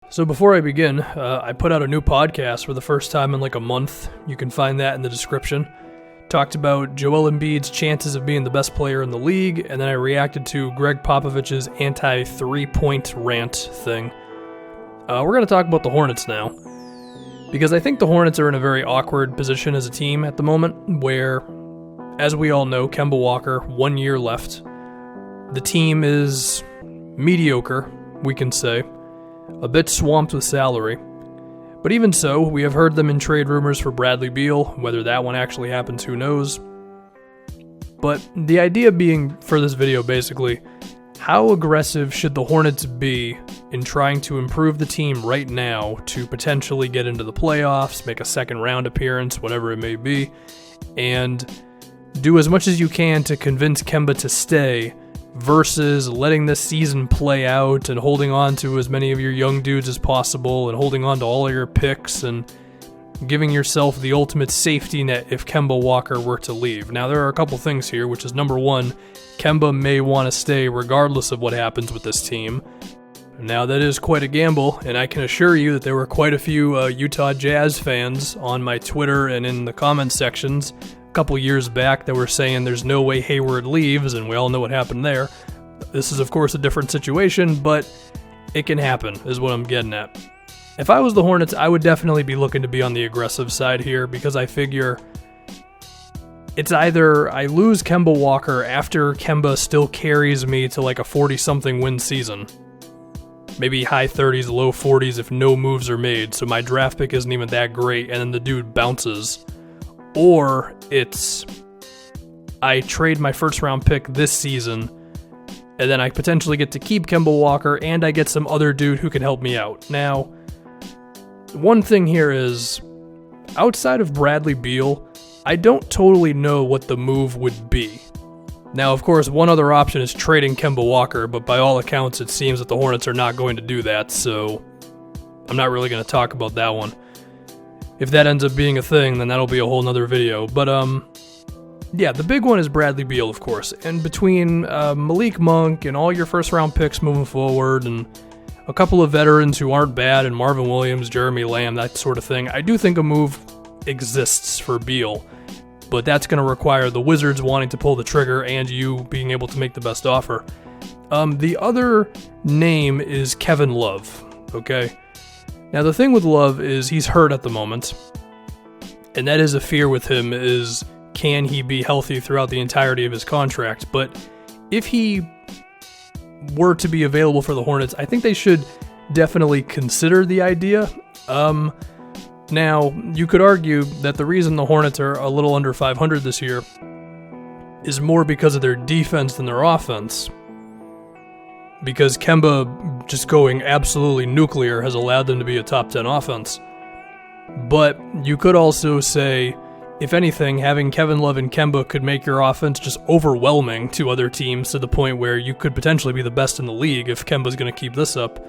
So before I begin, I put out a new podcast for the first time in like a month. You can find that in the description. Talked about Joel Embiid's chances of being the best player in the league, and then I reacted to Greg Popovich's anti-3-point rant thing. We're going to talk about the Hornets now, because I think the Hornets are in a very awkward position as a team at the moment, where, as we all know, Kemba Walker, 1 year left. The team is mediocre, we can say, a bit swamped with salary. But even so, we have heard them in trade rumors for Bradley Beal. Whether that one actually happens, who knows? But the idea being for this video, basically, how aggressive should the Hornets be in trying to improve the team right now to potentially get into the playoffs, make a second round appearance, whatever it may be, and do as much as you can to convince Kemba to stay versus letting this season play out and holding on to as many of your young dudes as possible and holding on to all of your picks and giving yourself the ultimate safety net if Kemba Walker were to leave. Now, there are a couple things here, which is number one, Kemba may want to stay regardless of what happens with this team. Now, that is quite a gamble, and I can assure you that there were quite a few Utah Jazz fans on my Twitter and in the comment sections couple years back that were saying there's no way Hayward leaves, and we all know what happened there. This is, of course, a different situation, but it can happen, is what I'm getting at. If I was the Hornets, I would definitely be looking to be on the aggressive side here, because I figure it's either I lose Kemba Walker after Kemba still carries me to like a 40-something win season, maybe high 30s, low 40s if no moves are made, so my draft pick isn't even that great, and then the dude bounces. Or it's I trade my first round pick this season, and then I potentially get to keep Kemba Walker, and I get some other dude who can help me out. Now, one thing here is, outside of Bradley Beal, I don't totally know what the move would be. Now, of course, one other option is trading Kemba Walker, but by all accounts, it seems that the Hornets are not going to do that, so I'm not really going to talk about that one. If that ends up being a thing, then that'll be a whole nother video. But, yeah, the big one is Bradley Beal, of course. And between Malik Monk and all your first-round picks moving forward and a couple of veterans who aren't bad, and Marvin Williams, Jeremy Lamb, that sort of thing, I do think a move exists for Beal. But that's going to require the Wizards wanting to pull the trigger and you being able to make the best offer. The other name is Kevin Love, okay? Now, the thing with Love is he's hurt at the moment, and that is a fear with him is can he be healthy throughout the entirety of his contract? But if he were to be available for the Hornets, I think they should definitely consider the idea. Now, you could argue that the reason the Hornets are a little under 500 this year is more because of their defense than their offense. Because Kemba just going absolutely nuclear has allowed them to be a top 10 offense. But you could also say, if anything, having Kevin Love and Kemba could make your offense just overwhelming to other teams to the point where you could potentially be the best in the league if Kemba's going to keep this up.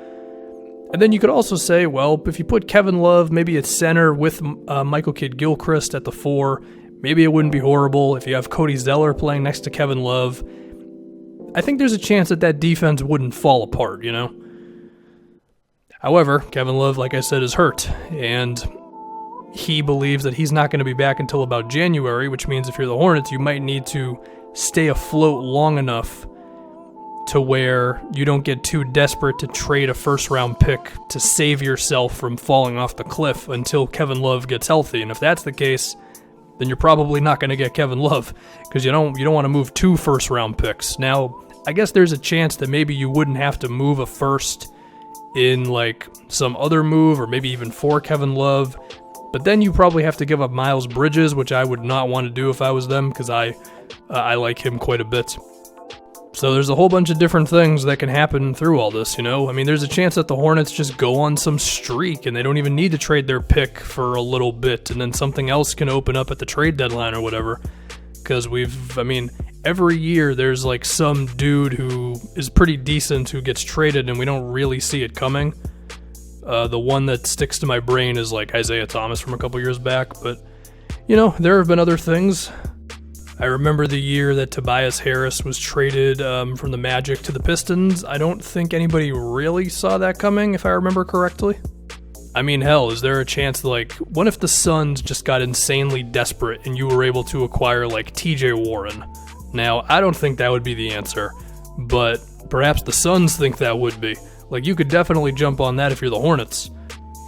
And then you could also say, well, if you put Kevin Love maybe at center with Michael Kidd-Gilchrist at the 4, maybe it wouldn't be horrible. If you have Cody Zeller playing next to Kevin Love, I think there's a chance that that defense wouldn't fall apart, you know? However, Kevin Love, like I said, is hurt, and he believes that he's not going to be back until about January, which means if you're the Hornets, you might need to stay afloat long enough to where you don't get too desperate to trade a first-round pick to save yourself from falling off the cliff until Kevin Love gets healthy. And if that's the case, then you're probably not going to get Kevin Love because you don't want to move 2 first-round picks. Now, I guess there's a chance that maybe you wouldn't have to move a first in like some other move or maybe even for Kevin Love, but then you probably have to give up Miles Bridges, which I would not want to do if I was them because I like him quite a bit. So there's a whole bunch of different things that can happen through all this, you know? I mean, there's a chance that the Hornets just go on some streak and they don't even need to trade their pick for a little bit and then something else can open up at the trade deadline or whatever. Because every year there's like some dude who is pretty decent who gets traded and we don't really see it coming. The one that sticks to my brain is like Isaiah Thomas from a couple years back, but, you know, there have been other things. I remember the year that Tobias Harris was traded from the Magic to the Pistons. I don't think anybody really saw that coming, if I remember correctly. I mean, hell, is there a chance, like, what if the Suns just got insanely desperate and you were able to acquire, like, TJ Warren? Now, I don't think that would be the answer, but perhaps the Suns think that would be. Like, you could definitely jump on that if you're the Hornets.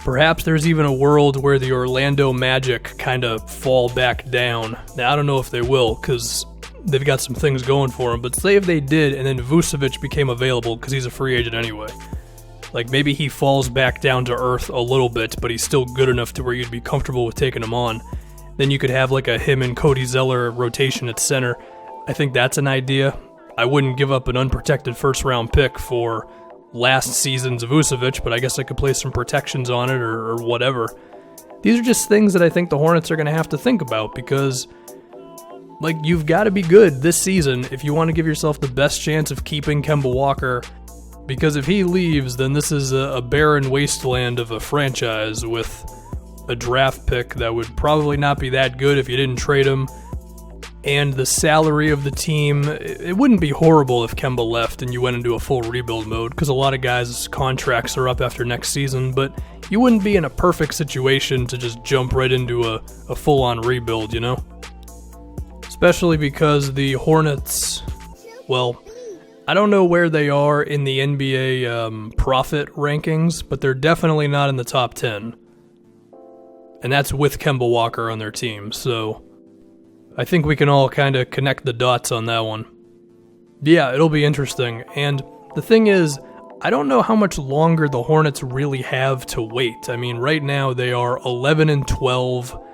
Perhaps there's even a world where the Orlando Magic kind of fall back down. Now, I don't know if they will, because they've got some things going for them, but say if they did, and then Vucevic became available, because he's a free agent anyway. Like, maybe he falls back down to earth a little bit, but he's still good enough to where you'd be comfortable with taking him on. Then you could have, like, a him and Cody Zeller rotation at center. I think that's an idea. I wouldn't give up an unprotected first-round pick for last season's Vucevic, but I guess I could place some protections on it or whatever. These are just things that I think the Hornets are going to have to think about because, like, you've got to be good this season if you want to give yourself the best chance of keeping Kemba Walker, because if he leaves, then this is a barren wasteland of a franchise with a draft pick that would probably not be that good if you didn't trade him. And the salary of the team, it wouldn't be horrible if Kemba left and you went into a full rebuild mode, because a lot of guys' contracts are up after next season, but you wouldn't be in a perfect situation to just jump right into a full-on rebuild, you know? Especially because the Hornets, well, I don't know where they are in the NBA profit rankings, but they're definitely not in the top 10. And that's with Kemba Walker on their team, so I think we can all kind of connect the dots on that one. Yeah, it'll be interesting. And the thing is, I don't know how much longer the Hornets really have to wait. I mean, right now they are 11-12.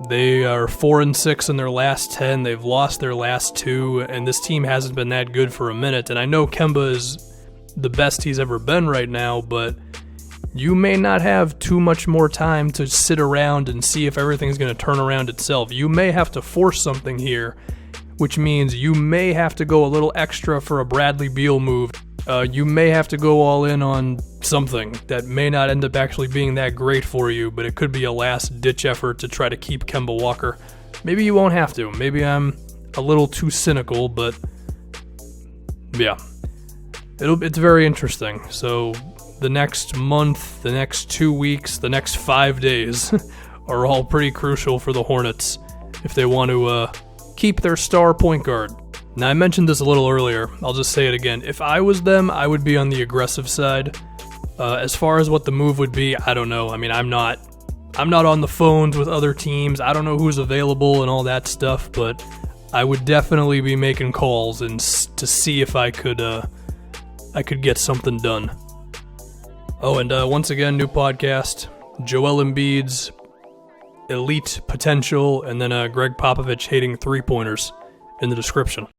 They are 4-6 in their last 10. They've lost their last 2, and this team hasn't been that good for a minute. And I know Kemba is the best he's ever been right now, but you may not have too much more time to sit around and see if everything's going to turn around itself. You may have to force something here, which means you may have to go a little extra for a Bradley Beal move. You may have to go all in on something that may not end up actually being that great for you, but it could be a last-ditch effort to try to keep Kemba Walker. Maybe you won't have to. Maybe I'm a little too cynical, but yeah. It's very interesting. So the next month, the next 2 weeks, the next 5 days are all pretty crucial for the Hornets if they want to keep their star point guard. Now, I mentioned this a little earlier. I'll just say it again. If I was them, I would be on the aggressive side. As far as what the move would be, I don't know. I mean, I'm not on the phones with other teams. I don't know who's available and all that stuff, but I would definitely be making calls and to see if I could get something done. Oh, and once again, new podcast, Joel Embiid's elite potential, and then Greg Popovich hating three-pointers in the description.